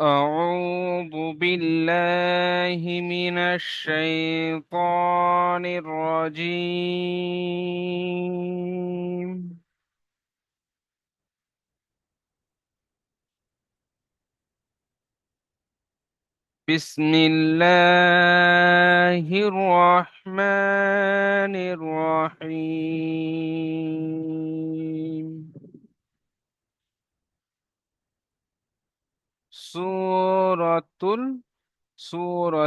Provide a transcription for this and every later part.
أعوذ بالله من الشيطان الرجيم. بسم الله الرحمن الرحيم. سورة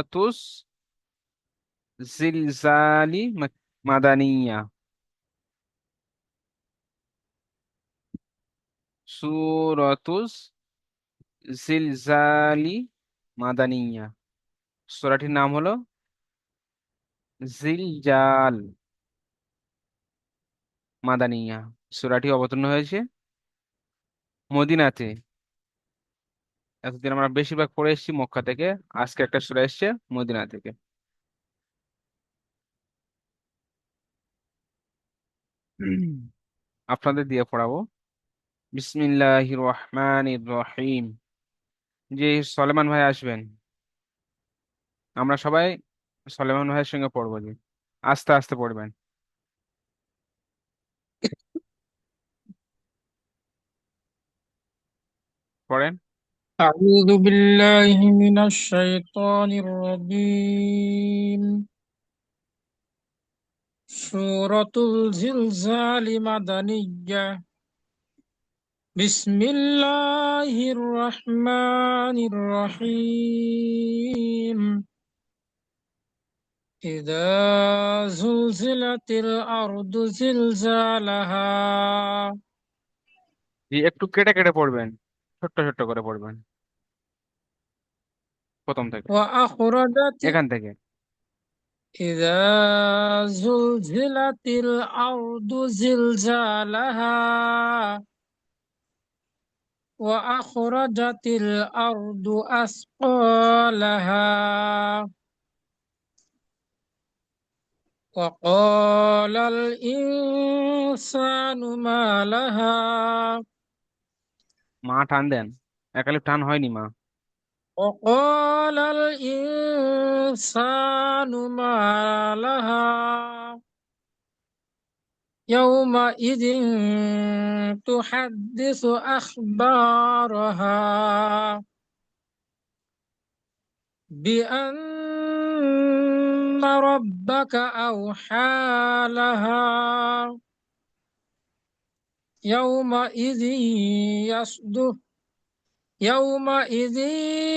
الزلزال مدنية. سورة الزلزال মাদানিয়া। সূরাটির নাম হলো জিলজাল মাদানিয়া। সূরাটি অবতীর্ণ হয়েছে মদিনাতে। এতদিন আমরা বেশিরভাগ পড়ে এসেছি মক্কা থেকে, আজকে একটা সূরা এসেছে মদিনা থেকে। আপনাদের দিয়ে পড়াবো। বিসমিল্লাহির রহমানির রহিম। যে সলেমান ভাই আসবেন, আমরা সবাই সলেমান ভাইয়ের সঙ্গে পড়বো। যে আস্তে আস্তে পড়বেন, পড়েন। أعوذ بالله من الشيطان الرجيم. سورة الزلزال مدنية. بسم الله الرحمن الرحيم. إذا زلزلت الأرض زلزالها যে একটু কেটে কেটে পড়বেন, ছোট্ট ছোট্ট করে পড়বেন প্রথম থেকে, وأخرجت এখান থেকে। إذا زلزلت الأرض زلزالها وأخرجت الأرض أثقالها وقال الإنسان ما لها মা টান দেন, একালিপ টান হয়নি মা। وقال الإنسان ما لها يومئذ تحدث أخبارها بأن ربك أوحى لها يومئذ يصدر يومئذ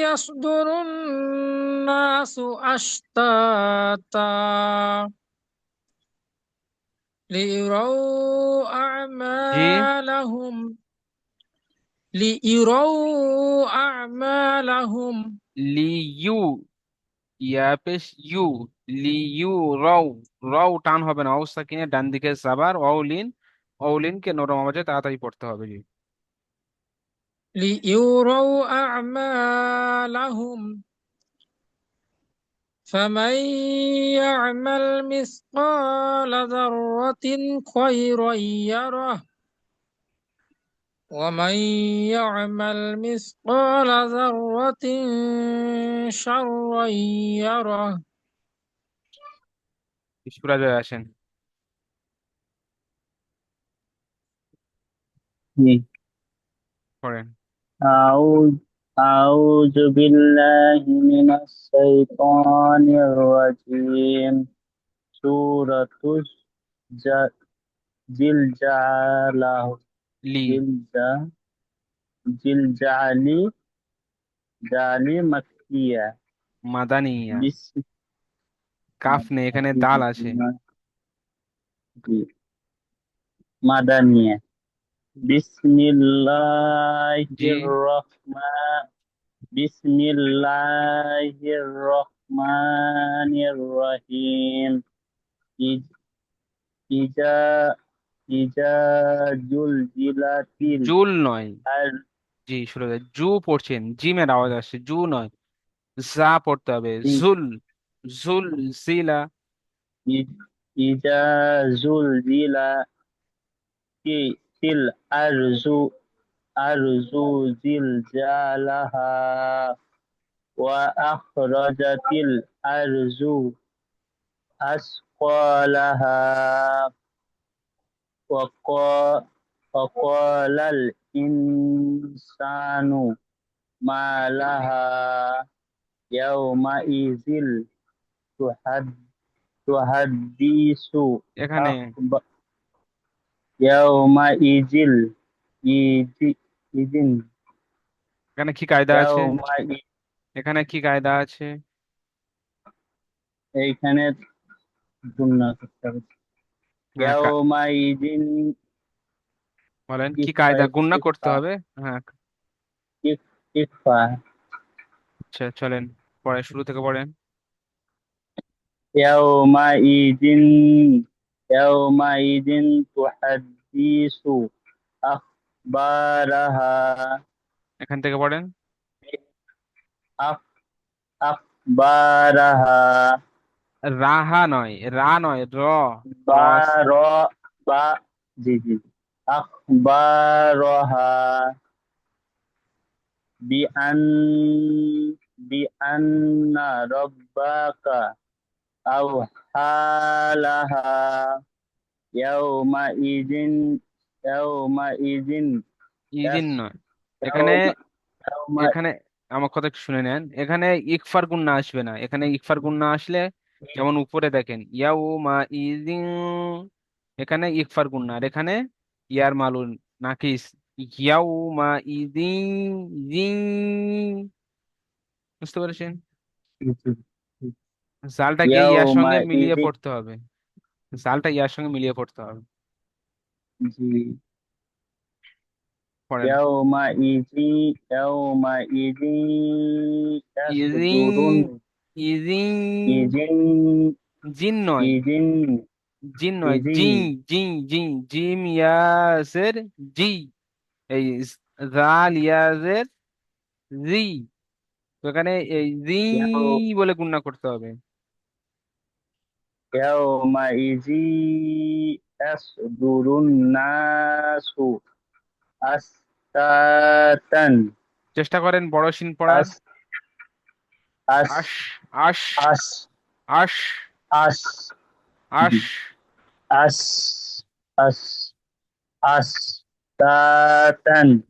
يصدر الناس أشتاتا ليروا জি। أعمالهم ليروا أعمالهم লিইউ, ইয়া পেশ ইউ, লিইউ রও। রও টান হবে না, অবস্থা কিনে ডান দিকে যাবার অউলিন, অউলিনকে নরম আওয়াজে তাড়াতাড়ি পড়তে হবে। জি। ليروا أعمالهم فمن يعمل مثقال ذرة خيرا يره ومن يعمل مثقال ذرة شرا يره. সুরাজয় আসেন। জি। পড়েন। أعوذ أعوذ بالله من الشيطان الرجيم. سورة زلزال লি زلزال زلزال زال مكية. মাদানিয়া। بسم কাফ নেই, এখানে দাল আছে। مدنية. بسم الله জি। الرحمن بسم الله الرحمن الرحيم. إذا إذا زلزلت জুল নয়, الأرض জি শুরু করে জু পড়ছেন, জিমের আওয়াজ আসছে, জু নয়, যা পড়তে হবে। জুল, জুল জিলা। إذا زلزلت الأرض আরজু জিলজালাহা ওয়া আখরাজাতিল আরজু আসকালাহা وقا- وقال الإنسان ما لها يومئذ تحد- تحدث এখানে أخب- يومئذ إذ- إذن এখানে কি কায়দা আছে? يومئذ এখানে কি কায়দা আছে? এইখানে গুণনা করতে হবে হ্যাঁ, يومئذ বলেন কি ইকফা কায়দা, গুণনা করতে ইকফা হবে। হ্যাঁ, ইকফা আচ্ছা চলেন পরে শুরু থেকে পড়েন। يومئذ يومئذ تحدث أخبارها এখান থেকে পড়েন। أخ أخبارها রাহা নয়, রা নয়, র بار با جي جي أخبارها بأن ربك أوحى لها يومئذ يومئذ ইদিন يس নয় এখানে। يوم يوم এখানে আমার কথা একটু শুনে নেন, এখানে ইকফার গুন্না আসবে না। এখানে ইকফার গুন্না আসলে যেমন উপরে দেখেন ইয়াউমা ইদিন, এখানে ইকফার গুন্না, আর এখানে ইয়ার মালুন নাকিস, ইয়াউমা ইদিন, জিন, বুঝতে পেরেছেন? জালটাকে ইয়ার সঙ্গে মিলিয়ে يومئذ পড়তে হবে, জালটা ইয়ার সঙ্গে মিলিয়ে পড়তে হবে। جي পড়েন। يومئذ يومئذ ইদিন, يصدر ইদিন, إذن জিন নয়, إذن জিন নয়, জিন, إذن জিন, জিন, জিম ইয়াসের জি, এই জাল ইয়াজের জি, তো এখানে এই জি يوم বলে গুণনা করতে হবে। يومئذ يصدر الناس أشتاتا চেষ্টা করেন বড় সিন পড়ার। أس أس আশ, আশ, أس আশ, أس আশ, أس أس أشتاتا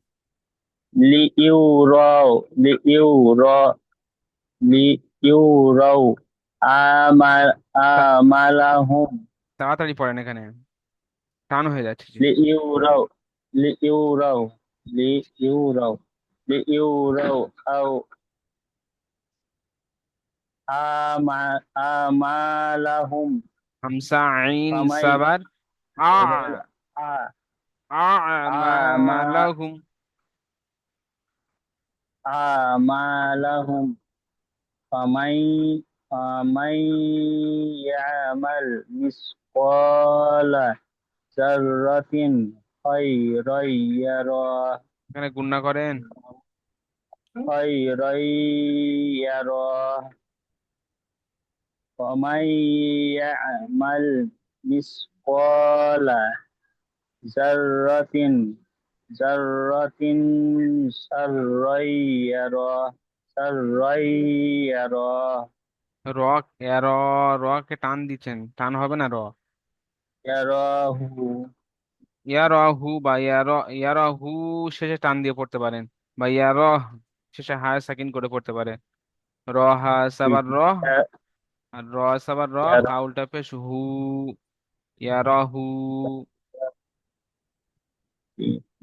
ليوروا তা- أعمالهم তাড়াতাড়ি পড়েন, এখানে টান হয়ে যাচ্ছে যে। ليوروا ليوروا ليوروا ليوروا أو أعمالهم হামসা আইন فمن সাবার আ, أعمال আমালাহুম, أعمالهم فمن فمن يعمل مثقال ذرة خيرا يره এখানে গুণনা করেন। خيرا يره ومن يعمل مثقال ذرة ذرة شرا يره شرا يره র, র, র কে টান দিচ্ছেন, টান হবে না র। يراه ইয়ারাহু বা ইয়ারাহু শেষে টান দিয়ে পড়তে পারেন, বা ইয়ারহ শেষে হায় সাকিন করে পড়তে পারে। র হা সাবার র, আর র সাবার র, হা উল্টা পেশ হু, ইয়ারাহু।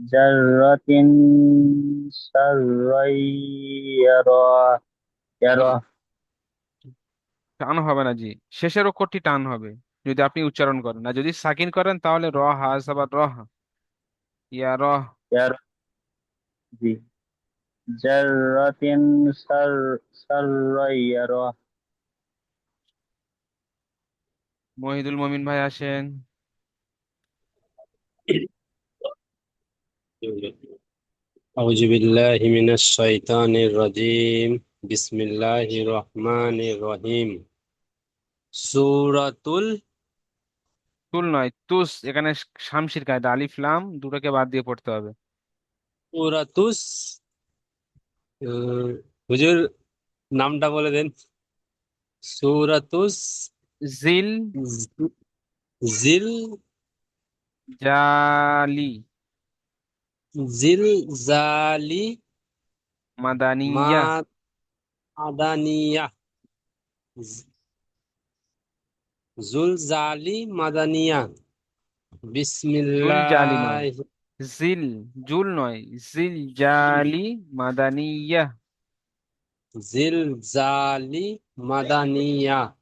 ذرة شرا يره يره টান হবে না জি, শেষের অক্ষরটি টান হবে যদি আপনি উচ্চারণ করেন, আর যদি সাকিন করেন তাহলে র হা সাবার র, ইয়ারহ। يره ذرة شرا يره মহিদুল মমিন ভাই আসেন। أعوذ بالله من الشيطان الرجيم بسم الله الرحمن الرحيم سورة তুল নয় তুস, এখানে শামসির কায়দা, আলিফ লাম দুটোকে বাদ দিয়ে পড়তে হবে। সূরাতুস আহ, হুজুর নামটা বলে দেন। সূরাতুস জিল জিল জালি জিলজালি মাদানিয়া। মাদানিয়া। জুলজালি মাদানিয়া। জুল জালি নয়, বিসমিল্লাহ। জিল, জুল নয়, জিল জালি মাদানিয়া। জিলজালি মাদানিয়া।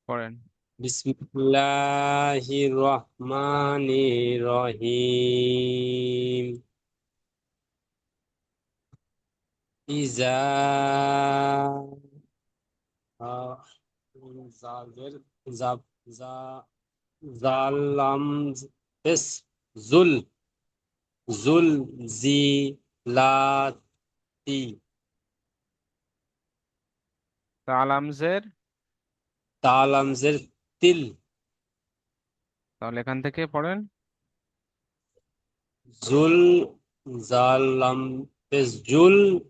পড়েন। বিসমিল্লাহির রহমানির রহিম। ইজা আহ, জাজের জাব জা জালাম পেস জুল জুল জি লাতি। তালামজের, তালামজের তিল। তাহলে এখান থেকে পড়েন। জুল জালাম পেস জুল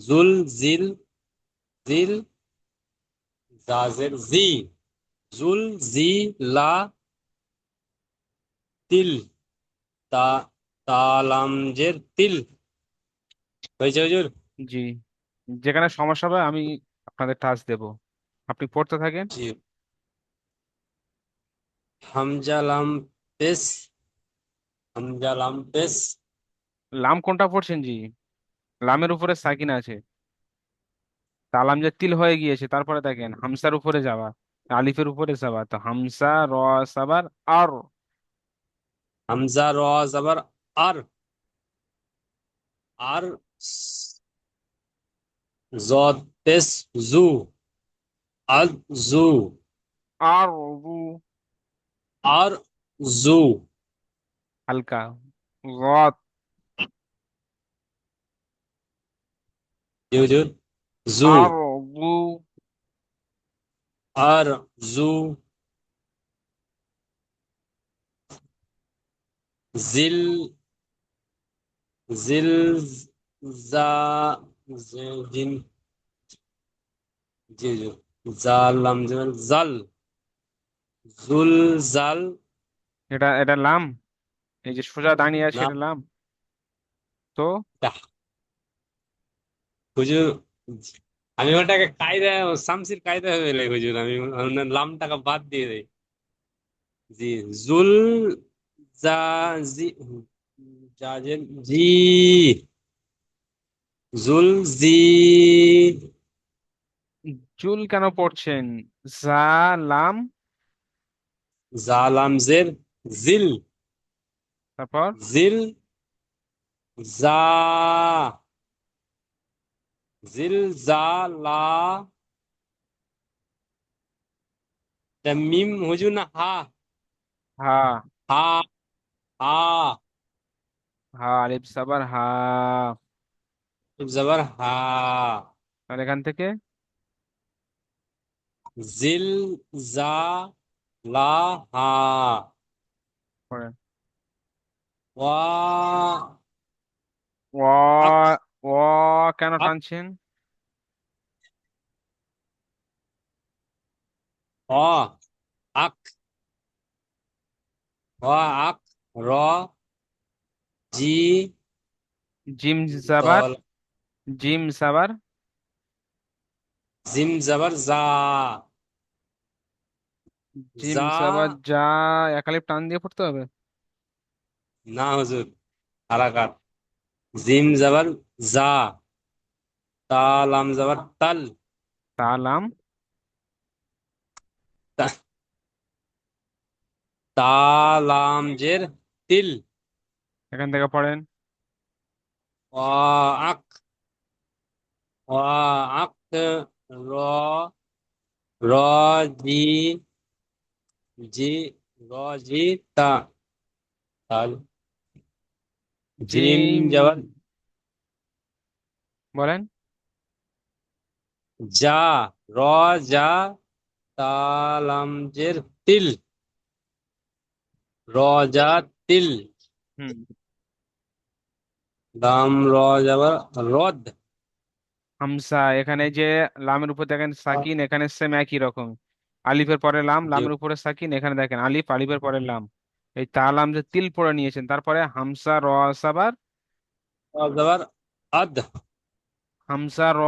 জুল জিল জিল জাজের জি জুল জি লা তিল। তা তালামজের তিল। হয়েছে হুজুর? জি, যেখানে সমস্যা হবে আমি আপনাদের টাচ দেব, আপনি পড়তে থাকেন। জি। হামজা লাম পেস হামজা লাম পেস। লাম কোনটা পড়ছেন জি? লামের উপরে সাকিন আছে, তালাম যে তিল হয়ে গিয়েছে, তারপরে দেখেন হামসার উপরে যাওয়া, আলিফের উপরে যাওয়া, তো হামসা র সাবার আর। হামজা র জবর আর। আর জদ পেস জু আজ জু। আর আর জু। হালকা গত। জি হুজুর। জু আর আর জু। জিল জিল জা জিন। জি হুজুর। জাল লাম জবর জাল জুল জাল। এটা এটা লাম, এই যে সোজা দাঁড়িয়ে আছে না এটা লাম। তো হুজুর, আমি ওটাকে কায়দা শামসির কায়দা হয়ে গেলে হুজুর, আমি ওনার লামটাকে বাদ দিয়ে দেই। জি জুল জা জি জাজের জি জুল জি জুল কেন পড়ছেন? জা লাম, জালামজের জিল তারপর জিল জা জিল জা লা। তা মিম হুজুর না হা? হা, হা হা হা আলিফ সাবার হা। জবর হা। তাহলে এখান থেকে জিল জা লা হা। পড়েন। ওয়া ও, আক ও কেন আক টানছেন? অ আক আক র জি জিম সাবার, দল জিম সাবার, জিম জবর জা জিম জা। সাবার যা, একালিপ টান দিয়ে পড়তে হবে। না হুজুর, হারাকাত। জিম জবর জা তালাম জবর তাল। তালাম, তা- তালাম জের তিল। এখান থেকে পড়েন। ওয়া আক ওয়া আক র র জি জি র জি তা তাল। জিম জিম, জবর বলেন। যা র যা তালামজের তিল র। যা তিল। হুম, লাম র যাবার রদ। হামসা, এখানে যে লামের উপর দেখেন সাকিন, এখানে সেম একই রকম। আলিফের পরে লাম, জি, লামের উপরে সাকিন, এখানে দেখেন আলিফ, আলিফের পরে লাম। এই তা লাম যে তিল পরে নিয়েছেন, তারপরে হামসা র সাবার, র যাবার আদ। হামসা র,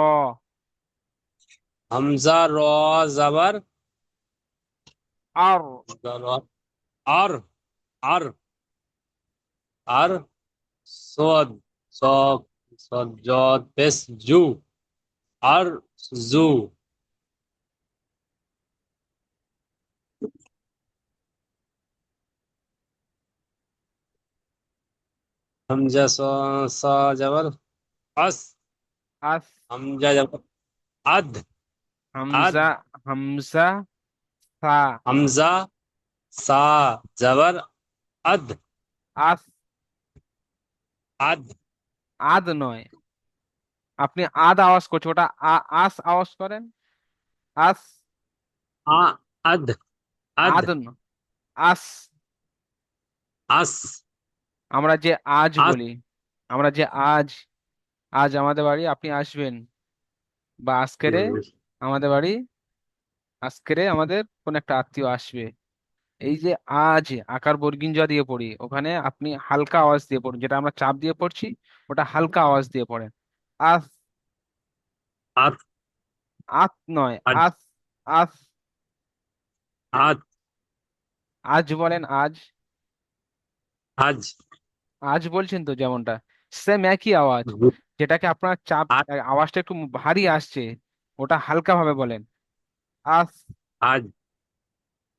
হামজা র যাবার আর, আর আর আর সদ সব সজ্জত পেশ জু আর জু। হামজা সা যাবার আস। আস, হামজা যাবার আদ। আদ। হামজা, হামসা সা, হামজা সা যাবার আদ। আস, আদ। আদ নয়, আপনি আদ আওয়াজ করছেন, ওটা আস আওয়াজ করেন। আস, আ আদ। আদ। আদ আস। আস। আমরা যে আজ আস। বলি, আমরা যে আজ, আজ আমাদের বাড়ি, আপনি আসবেন, বা আজকেরে আমাদের বাড়ি, আজকেরে আমাদের কোন একটা আত্মীয় আসবে। এই যে আজ, আকার বর্গিন যা দিয়ে পড়ি, ওখানে আপনি হালকা আওয়াজ দিয়ে পড়ুন, যেটা আমরা চাপ দিয়ে পড়ছি ওটা হালকা আওয়াজ দিয়ে পড়েন। আস, আদ। আত নয়, আজ। আস, আস। আদ। আজ বলেন, আজ, আজ। আজ বলছেন তো যেমনটা, সেম একই আওয়াজ। যেটাকে আপনার চাপ, আজ। আওয়াজটা একটু ভারী আসছে, ওটা হালকা ভাবে বলেন। আস, আজ।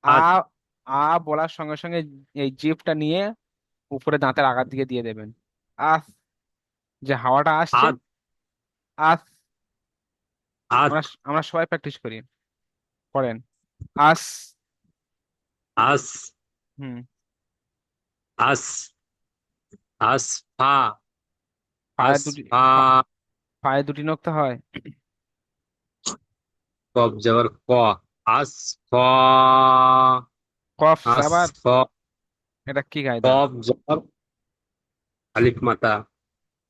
আ, আজ। আ বলার সঙ্গে সঙ্গে এই জিভটা নিয়ে উপরে দাঁতের আগার দিকে দিয়ে দেবেন। আস, যে হাওয়াটা আসছে, আজ। আস। আজ। আমরা আমরা সবাই প্র্যাকটিস করি, করেন। আস। আস। হুম। আস। আসফা। পায়ে দুটি, আসফা। পায়ে দুটি নখতে হয়। কব যাবার ক। আসফা। কফ আবার, আসফা। এটা কি কায়দা? কব যাবার আলিফ মাতা।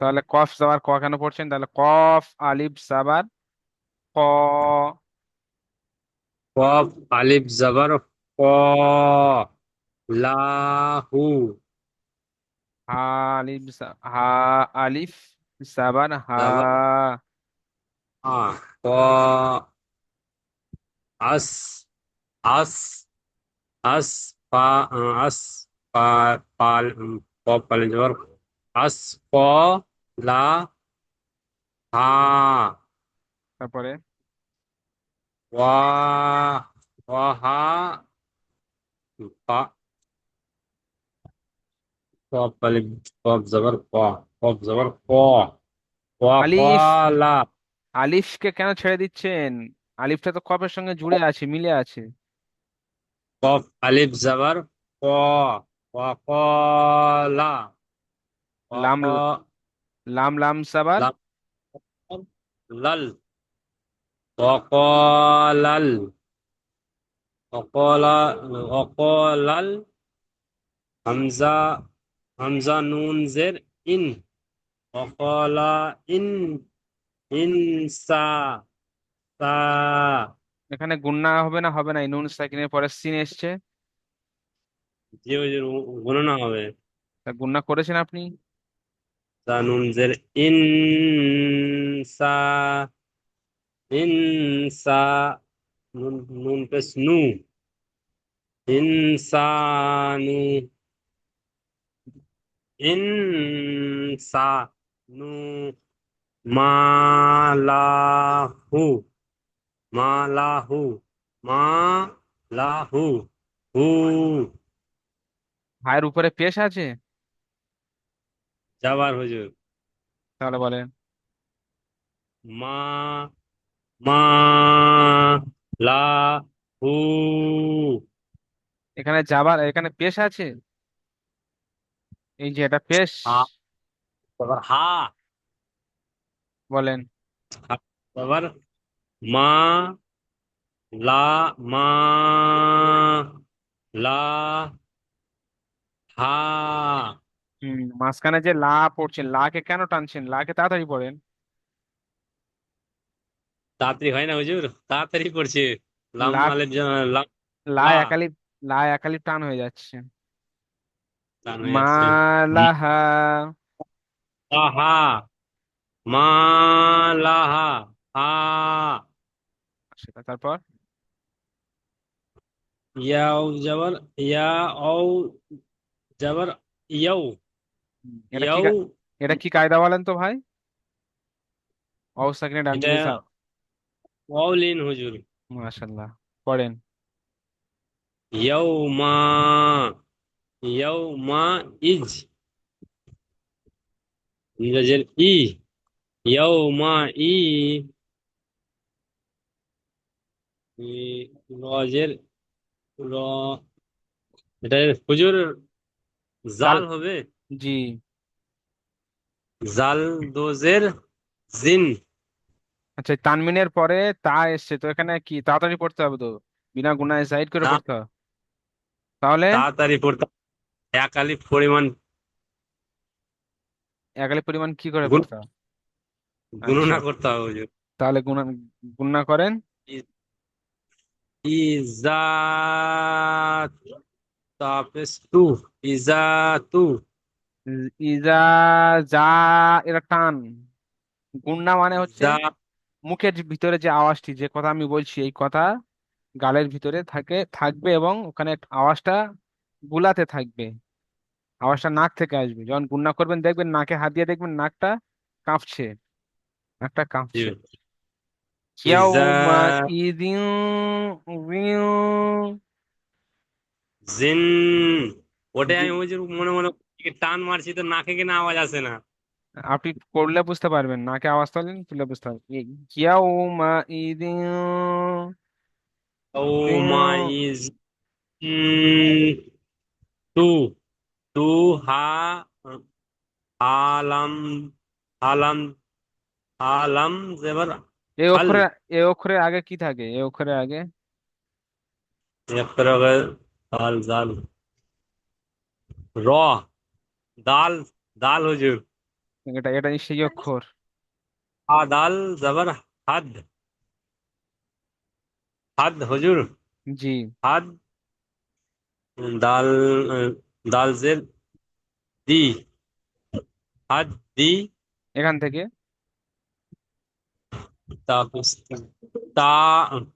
তাহলে কফ সাবার ক কেন পড়ছেন? তাহলে কফ আলিফ সাবার ক, কব আলিফ যাবার ক। লাহু। হা আলিফ হা আলিফ সাবার হা, যাবার আ ক। আস। আস। আস পা। আস পা। পাল। কব পালিশ যাবার আস ক। লা। হা। তারপরে ওয়া। ওয়াহা। পা। কব পালিশ। কব যাবার ক। কব যাবার ক। ওয়া আলিফ, কলা। আলিফকে কেন ছেড়ে দিচ্ছেন? আলিফটা তো কফের সঙ্গে জুড়ে আছে, মিলে আছে। কফ আলিফ যাবার ক। ওয়া কলা। ওয়া লাম, ক। লাম লাম সাবার লাম। লাল। ওয়া কলাল। ওয়া কলাল। হামজা। হামজা নুন জের ইন। ওয়া কলা ইন। ইনসা। সা। এখানে গুন্না হবে না? হবে না, এই নুন সাকিনের পরে সিন এসছে, জি ওই যে গণনা হবে। তা গুন্না করেছেন আপনি? সা নুন জের ইন। সা। ইনসা। নুন। নুন পেশ নু। ইনসানু। ইনসানু। মালাহু। মালাহু। মালাহু। হু। ভাইয়ের উপরে পেশ আছে? যাবার হুজুর। তাহলে বলেন। মা। মা। লা। হু। এখানে যাবার, এখানে পেশ আছে, এই যে এটা পেশ, হা। তারপর হা। বলেন। হা। তারপর মা। লা। মা। লা। হা। মাঝখানে যে লা পড়ছেন, লা কে কেন টানছেন? লা কে তাড়াতাড়ি পড়েন। তাড়াতাড়ি হয় না হুজুর, তাড়াতাড়ি পড়ছে। লাম লা আলিফ লাম লা লা একালিপ, লা একালিপ টান হয়ে যাচ্ছে। টান হয়ে যাচ্ছে। মালাহা। লাহা, মা লাহা, হা, সেটা তারপর ইয়াও জবর, ইয়া ও জবর, ইয়াও, এটা কি ইয়াও। এটা কি কায়দা বলেন তো ভাই? অবস্থাকে ডান এটা দিকে ওয়াউলিন হুজুর। মাশাল্লাহ। পড়েন। ইয়াউমা, ইয়াউমা ইজ, ইংরেজের ই, ইয়াউমা ই, রজের র, এটা হুজুর জাল। জাল হবে। জি। জাল দোজের জিন। আচ্ছা, এই তানমিনের পরে তা এসছে তো, এখানে কি তাড়াতাড়ি পড়তে হবে তো, বিনা গুনায় সাইড করে তা পড়তে হবে তাহলে? তাড়াতাড়ি পড়তে হবে। এক আলিফ পরিমাণ একালি পরিমাণ কি করে গুণ পড়তে হবে? আচ্ছা, গণনা করতে হবে হুজুর। তাহলে গুণনা করেন। ই- ইজা তাপেস্তু, ইজা তু, ইজা, যা, এটা টান। গুণনা মানে হচ্ছে যা মুখের ভিতরে যে আওয়াজটি, যে কথা আমি বলছি এই কথা গালের ভিতরে থাকবে এবং ওখানে আওয়াজটা গুলাতে থাকবে। আওয়াজটা নাক থেকে আসবে, যখন গুণনা করবেন দেখবেন নাকে হাত দিয়ে দেখবেন নাকটা কাঁপছে, নাকটা কাঁপছে। ইজা ইয়াউমা ইদিন, জিন। ওটাই আমি হুজুর মনে মনে টান মারছি তো নাকে কিনা আওয়াজ আসে না। আপনি পড়লে বুঝতে পারবেন, নাকে আওয়াজ তুললে বুঝতে পারবেন। ইয়াউমা ইদিন, ও মাইজ, তু, তু, হা, আলাম, আলাম, আলাম জেবার এই হাল। অক্ষরে, এই অক্ষরের আগে কি থাকে? এই অক্ষরের আগে ইকরাগাল, দাল জাল, র, দাল, দাল হুজুর। এটা সেই অক্ষর। দাল জবর হাদ, হাদ হুজুর। জি। হাদ, দাল, দাল জের দি, হাদ দি, এখান থেকে তাপিস, তা,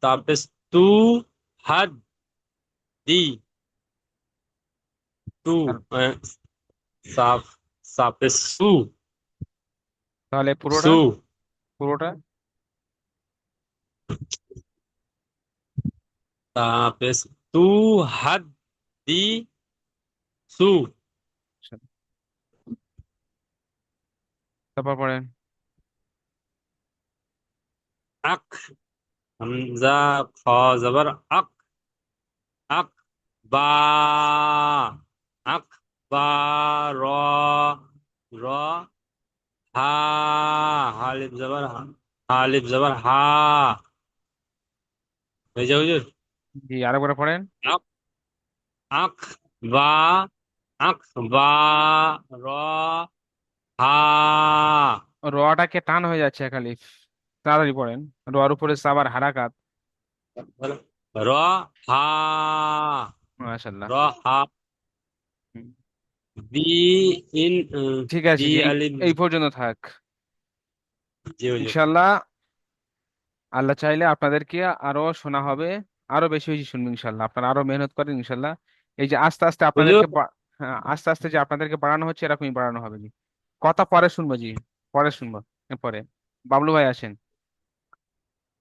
তাপিস তু, হাদ দি, তু, আর সাফ, সাপিস সু, তাহলে পুরোটা, সু, পুরোটা তাপিস তু, হাদ দি, সু। তারপর পড়েন। আক, হামজা, খ জবর আক, আক, বা, আক, বা, র, র, হা, হালিফ জবর হা, হালিফ জবর হা। হয়ে যাও হুজুর। জি, আরেকবার পড়েন। আক, আক, বা, আক, বা, র, হা, রটাকে টান হয়ে যাচ্ছে খালি, তাড়াতাড়ি পড়েন। রর উপরে সাবার হারাকাত। র, হা, মাশাল্লাহ। র, হা, হুম, বি, ইন, ঠিক বি আছে জি, এই আলিফ। এই পর্যন্ত থাক। জি হুজুর। ইনশাল্লাহ আল্লাহ চাইলে আপনাদেরকে আরো শোনা হবে, আরো বেশি বেশি শুনবেন ইনশাল্লাহ। আপনারা আরো মেহনত করেন ইনশাল্লাহ। এই যে আস্তে আস্তে হুজুর, আপনাদেরকে হ্যাঁ, আস্তে আস্তে যে আপনাদেরকে বাড়ানো হচ্ছে এরকমই বাড়ানো হবে জি। কথা পরে শুনবো জি, পরে শুনবো। পরে বাবলু ভাই আসেন,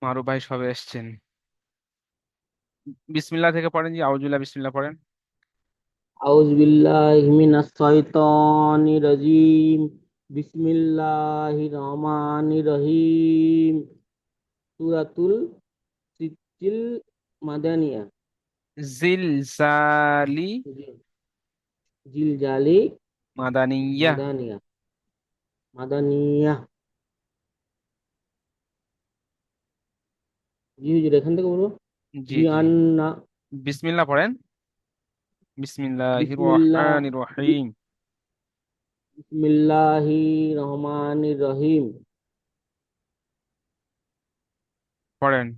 মারুফ ভাই সবে এসছেন। বিসমিল্লাহ থেকে পড়েন জি, আউজুবিল্লাহ, বিসমিল্লাহ পড়েন। أعوذ بالله من الشيطان الرجيم بسم الله الرحمن الرحيم سورة السجل مدنية জিলজালি জিলজালি মাদানিয়া। মাদানিয়া মাদানিয়া জি হুজুর এখান থেকে বলবো জি জি জি, আন্না বিসমিল্লাহ পড়েন। বিসমিল্লাহির বিসমিল্লাহ রহমানির রহিম। বিসমিল্লাহির রহমানির রহিম। পড়েন।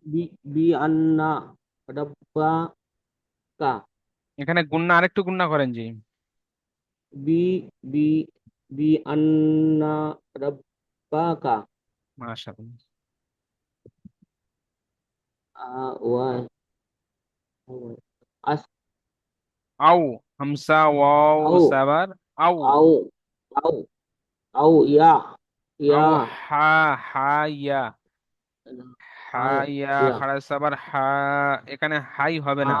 বি বি আন্না রাব্বাকা। এখানে গুণনা আরেকটু গুণনা করেন জি। বি বি বি আন্না রাব্বাকা। মাশাআল্লাহ। ওয়া আস আউ, হামসা ওয়াও আও সাবার। আউ। আও আও আও ইয়া ইয়া আউ হা, হা ইয়া। হা আ ইয়া ইয়া খাড়া সাবার হা। এখানে হাই হবে হা না,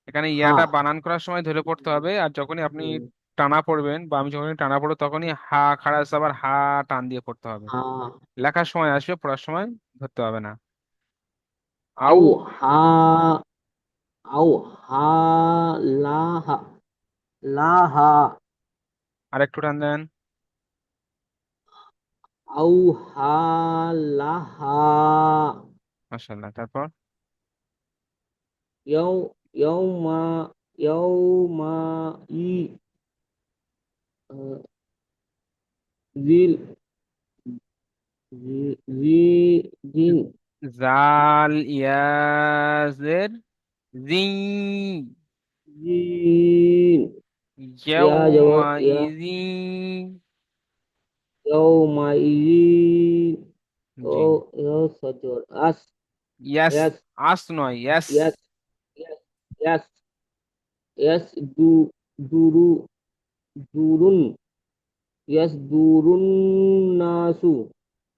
এখানে হা ইয়াটা বানান করার সময় ধরে পড়তে হবে, আর যখনই আপনি উম, টানা পড়বেন বা আমি যখনই টানা পড়বো তখনই হা খাড়া সাবার হা টান দিয়ে পড়তে হবে। হা লেখার সময় আসবে, পড়ার সময় ধরতে হবে না। আউ। আও হা আও হা লাহা লাহা আর একটু টান দেন। আও হা লাহা মাশাআল্লাহ। তারপর ইয়াও ইয়াউমা ইয়াউমা ই আহ, জিল জি জিন জাল ইয়াজের জি। জিন ইয়া জবর ইয়াউমা ইয়া ইযিন। ইয়াউমা ইজিন ও জি। ইয়া সজর আস ইয়াস। ইয়াস আস নয়, ইয়াস। ইয়াস ইয়াস ইয়াস ইয়াস দু দুরু দুরুন ইয়াস দুরুন নাসু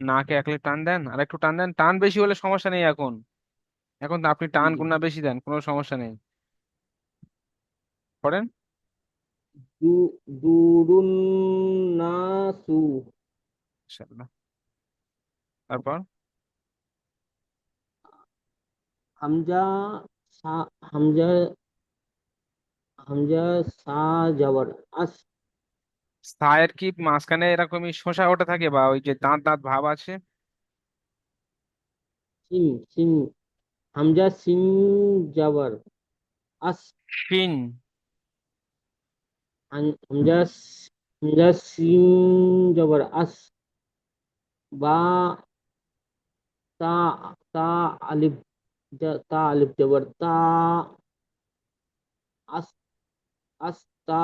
নাকে একলে টান দেন, আর একটু টান দেন, টান বেশি হলে সমস্যা নেই এখন। এখন তো আপনি টান জি গুনা বেশি দেন, কোনো সমস্যা নেই। পড়েন। দু দুরুন নাসু ইনশাআল্লাহ। তারপর হামজা সা হামজা হামজা সা জবর আস সায়ের কি মাঝখানে এরকমই শোষা ওঠা থাকে, বা ওই যে দাঁত দাঁত ভাব আছে? সিন সিন হামজা সিন জবর আস শিন। হামজা সিন জবর আস বা তা তা আলিফ তা আলিফ জবর তা আস আস্তা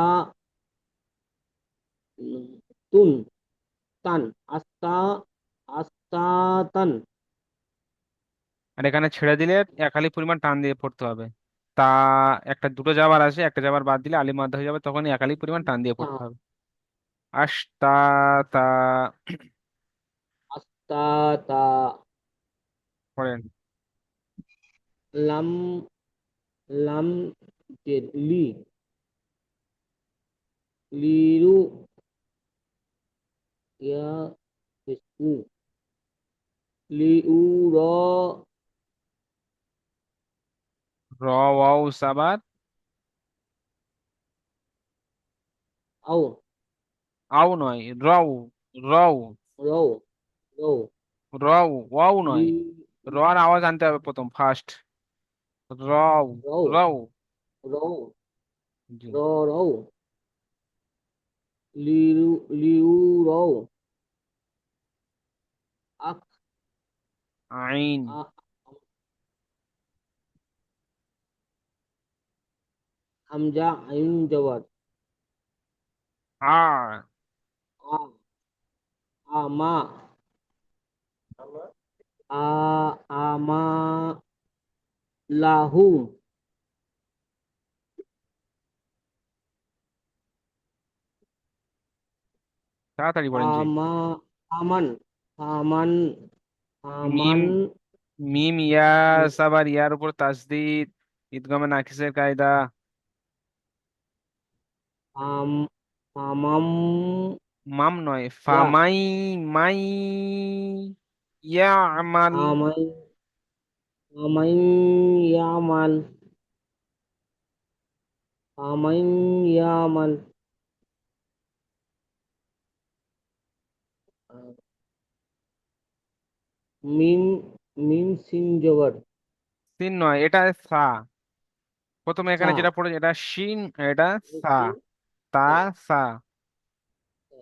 তুন তান আস্তা আস্তা তান আর এখানে ছেড়ে দিলে একালি পরিমাণ টান দিয়ে পড়তে হবে। তা, একটা দুটো যাবার আছে, একটা যাবার বাদ দিলে আলিফ মাদ্দা হয়ে যাবে, তখন একালি পরিমাণ টান দিয়ে তা পড়তে হবে। আস্তা, তা। আস্তা তা পড়েন। লাম লাম জের লি লিরু ইয়া উ লিউ র র ওয়াও সাবার। আও আও নয়, রও। রও। রৌ রৌ রও ওয়াও লি নয়। র আর আওয়াজ আনতে হবে প্রথম, ফার্স্ট। রও। রৌ রও। রৌ জি। রৌ লিরু লিউ রৌ আক আইন। আ হামজা আইন জবর আ। আ আমা আ আমা লাহু তাড়াতাড়ি বলেন জি। আমা আমান আমান মিম। আমান মিম ইয়া সাবার, ইয়ার উপর তাসদিদ, ইদগামে নাকিসের কায়দা। আম আমাম মাম নয়, ইয়া ফামাই। মাই ইয়া আমাল। আমাই আমাই ইয়ামাল আমাই ইয়ামাল মিম মিম সিন জবর সিন নয়, এটা সা। প্রথমে এখানে সা যেটা পড়ে এটা শিন, এটা সা। তা, সা।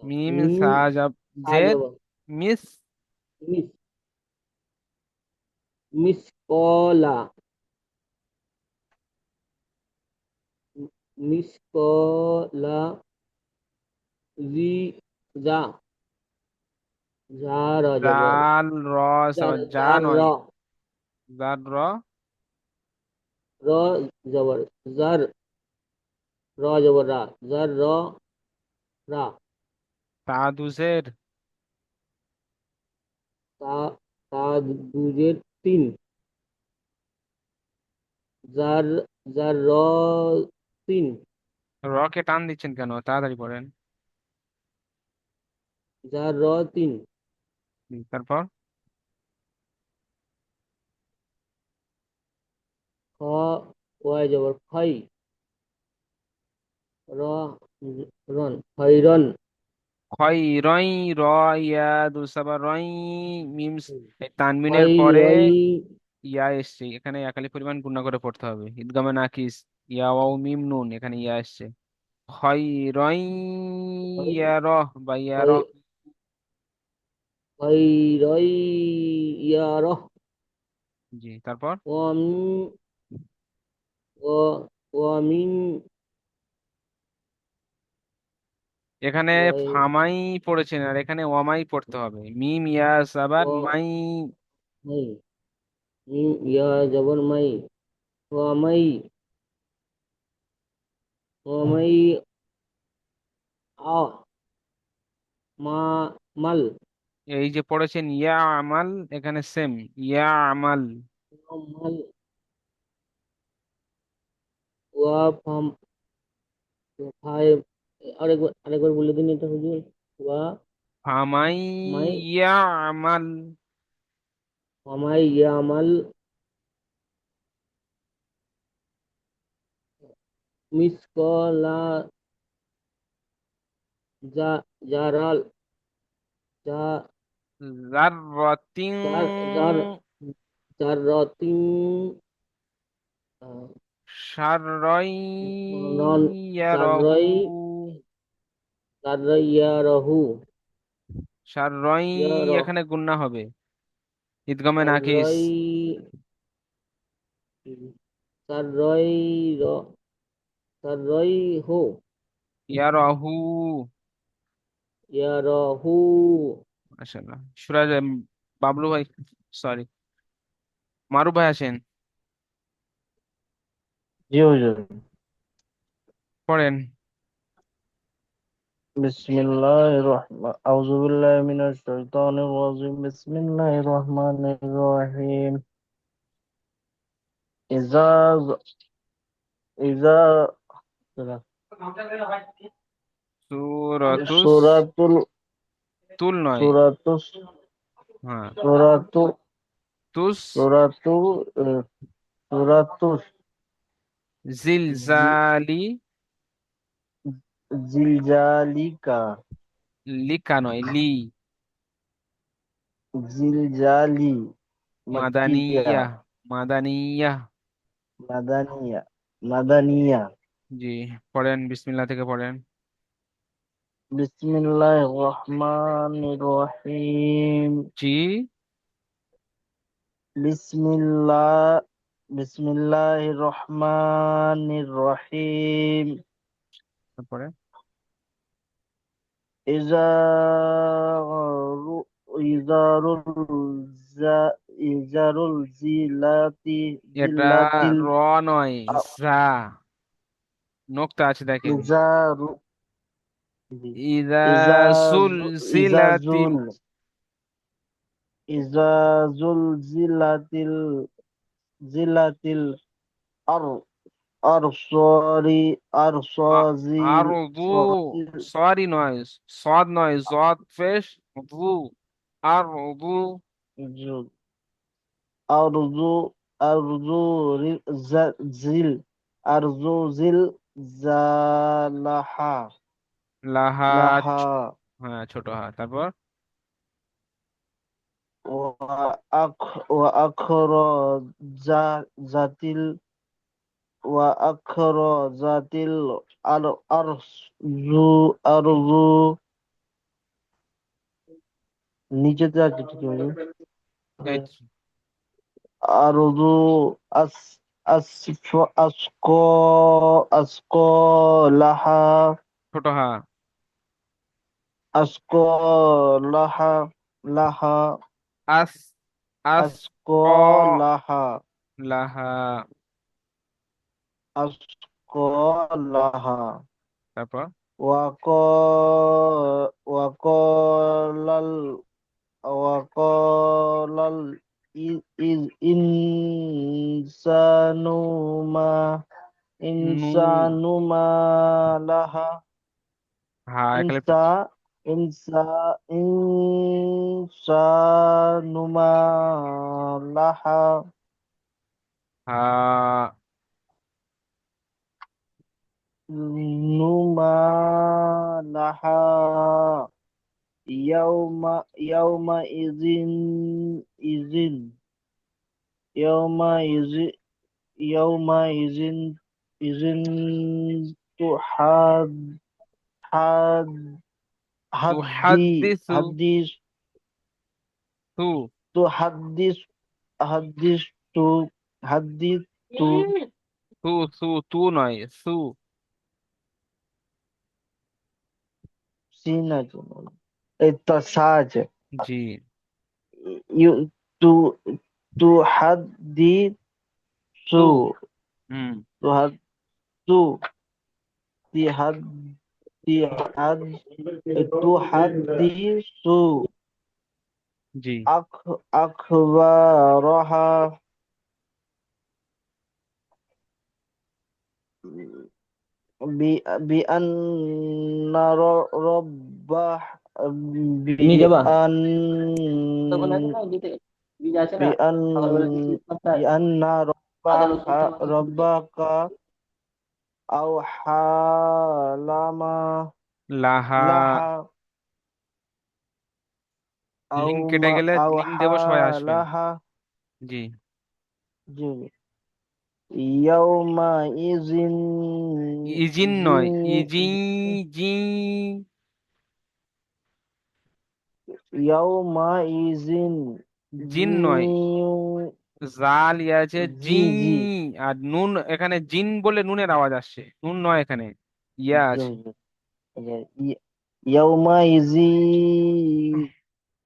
মিম মিম জেদ সাজাবার মিস মিস মিসকলা মিসকলা জি যা যা র জবর জাল র জার যা জার র নয় জার র র জবর জার র জবর রা জার র রা তা দুজের তা তা দুজের তিন জার জার র তিন র কে টান দিচ্ছেন কেন তাড়াতাড়ি পড়েন। জার র তিন তারপর খ ওয়াই জবর খই র রন খৈরন খয়রই র ইয়া দুসাবা রই মিম এই তানবিনের পরে খৈরই ইয়া এসছে, এখানে একালি পরিমাণ গুণা করে পড়তে হবে। ঈদগামে নাকিস ইয়া ওয়াও মিম নুন, এখানে ইয়া এসছে। খয়রই ইয়া রহ বা ইয়া রহ। খৈরই ইয়ারহ জি তারপর ওয়ামিন ওয়ামিন এখানে ফামাই পড়েছেন আর এখানে ওয়ামাই পড়তে হবে। মিম ইয়া সাবাদ মাই। ওয়ামাই মিম ইয়া জবর মাই ওয়ামাই ওয়ামাই আ মা মাল এই যে পড়েছেন ইয়া আমাল, এখানে সেম ইয়া আমাল। মাল ওয়া ফাম ফাই আরেকবার বলে দিন এটা হুজুর ওয়া ফামাই মাই ইয়া আমাল। ওয়ামাই ইয়ামাল মিসকলা যা জারাল যা জাররাতিন জার জার জাররাতিন শাররাই নন ইয়ারাহু। চারই চারই ইয়ারহু শাররাই ইয়ারহ এখানে গুন্না হবে। ঈদগামে নাকিস চারই চারই র চারই হো ইয়ারাহু। ইয়ারহু মাশাআল্লাহ। সুরাজ বাবলু ভাই, সরি মারুফ ভাই আসেন, জি হুজুর। পড়েন। বিসমিল্লাহির রহমান আউযু বিল্লাহি মিনাশ শাইতানির রাজিম বিসমিল্লাহির রহমানির রহিম ইজা ইজা সূরাতুস সূরাতুল তুল নয়, সূরাতুস হ্যাঁ সূরাতু তুস সূরাতু সূরাতুস জি- জিলজালি। জিলজালিকা লিকা নয় লি। জিলজালি মাক্কিয়া মাদানিয়া মাদানিয়া। মাদানিয়া মাদানিয়া জি পড়েন, বিসমিল্লাহ থেকে পড়েন। বিসমিল্লাহির রহমানির রহিম জি বিসমিল্লাহ বিসমিল্লাহির রহমানির রহিম তারপরে ইজা ইজারুল ইজারুল এটা জিলাতিল র নয়, জা নোক্তা আছে দেখেন। ইজারু ইদা সুল ইজাজু সিলাতিল। ইজাজুল ইজাজুল জিলাতিল আর আরসাজি আরদু সরি নয়, সদ নয়, জদ ফেশ দু আরদু। আরজু আরজু জিল আরজু জিল জালাহা লাহা লাহা হ্যাঁ ছোট হা। তারপর ওয়া আখ ওয়া আখর জাতিল ওয়া আখর জাতিল আর আরজু আরজু নিচেতে আছে ঠিক আছে। এই হ্যাঁ। আরজু আস আসফ আসকো আসকো লাহা ছোট হা। আসকো লাহা লাহা আস আস আসকো ক লাহা লাহা। আসকো লাহা তারপর ওয়াকো ওয়াকলাল ওয়াকলাল ইজ ইনসানু মা নু ইনসানু মা লাহা হা একালে ইনসা ইনসা ইনসানু মা লাহা হা নুমা লাহা ইয়াউমা ইজিন ইয়াউমা ইজি ইয়াউমা ইজিন তুহাদ হাদ তুহাদ্দিসু হাদিস তু তুহাদ্দিস হাদিস তু হাদিস তু তু সু তু নয় সু। সিন আছে এই তো সা আছে জি। ইউ তু তুহাদ্দিসু তু হুম। তুহাদ তু তিহাদ তিহাদ তুহাদ্দিসু জি। আখ আখবারহা بأن ربح তুমি যাবা بأن তখন আছে না দিতে বীজ আছে না بأن সকালবেলা যে সিস্টেমটা আছে بأن আদালত করতে মাঝে ছুটি ربك أوحى لما লাহা لها লিঙ্ক কেটে গেলে লিঙ্ক أوحى দেবো, সবাই আসবেন। لها জি। يومئذ ইজিন নয় ইজি জি। يومئذ জিন নয়, জাল ইয়ে আছে জি। জি জি আর নুন এখানে জিন বলে নুনের আওয়াজ আসছে, নুন নয় এখানে ইয়া আছে। يومئذ